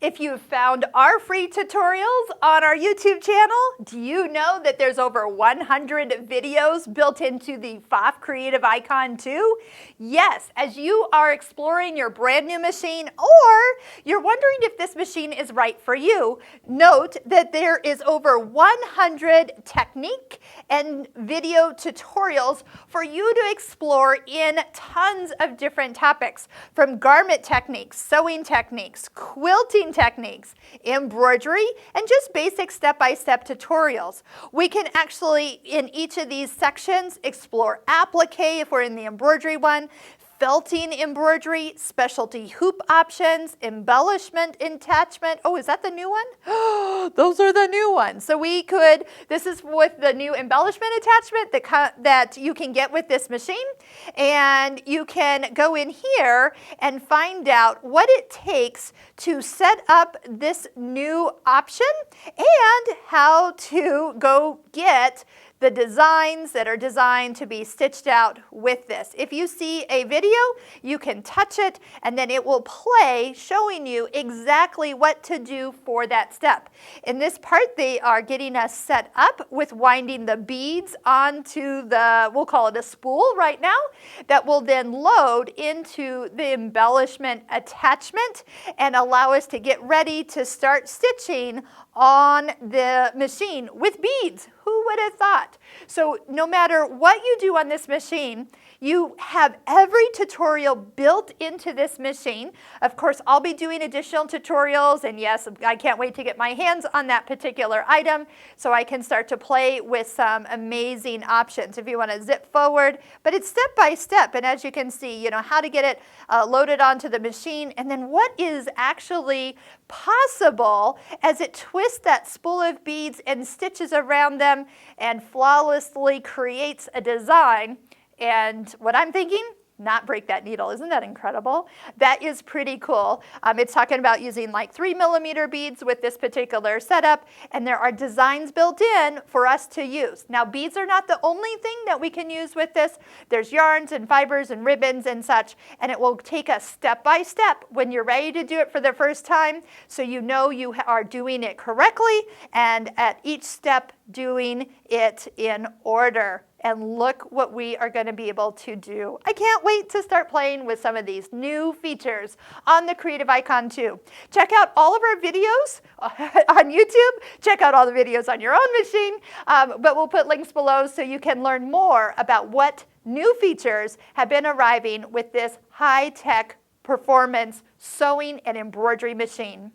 If you've found our free tutorials on our YouTube channel, do you know that there's over 100 videos built into the Pfaff Creative Icon 2? Yes, as you are exploring your brand new machine or you're wondering if this machine is right for you, note that there is over 100 technique and video tutorials for you to explore in tons of different topics, from garment techniques, sewing techniques, quilting techniques, embroidery, and just basic step-by-step tutorials. We can actually, in each of these sections, explore applique if we're in the embroidery one, felting embroidery, specialty hoop options, embellishment attachment. Oh, is that the new one? Those are the new ones. So we could, this is with the new embellishment attachment that you can get with this machine. And you can go in here and find out what it takes to set up this new option and how to go get the designs that are designed to be stitched out with this. If you see a video, you can touch it and then it will play showing you exactly what to do for that step. In this part, they are getting us set up with winding the beads onto the, we'll call it a spool right now, that will then load into the embellishment attachment and allow us to get ready to start stitching on the machine with beads. Who would have thought? So no matter what you do on this machine, you have every tutorial built into this machine. Of course, I'll be doing additional tutorials, and yes, I can't wait to get my hands on that particular item so I can start to play with some amazing options if you want to zip forward. But it's step by step, and as you can see, you know, how to get it loaded onto the machine, and then what is actually possible as it twists that spool of beads and stitches around them and flawlessly creates a design. And what I'm thinking, not break that needle. Isn't that incredible? That is pretty cool. It's talking about using like 3mm beads with this particular setup, and there are designs built in for us to use. Now, beads are not the only thing that we can use with this. There's yarns and fibers and ribbons and such, and it will take us step by step when you're ready to do it for the first time, so you know you are doing it correctly, and at each step doing it in order. And look what we are going to be able to do. I can't wait to start playing with some of these new features on the Creative Icon 2. Check out all of our videos on YouTube. Check out all the videos on your own machine. But we'll put links below so you can learn more about what new features have been arriving with this high-tech performance sewing and embroidery machine.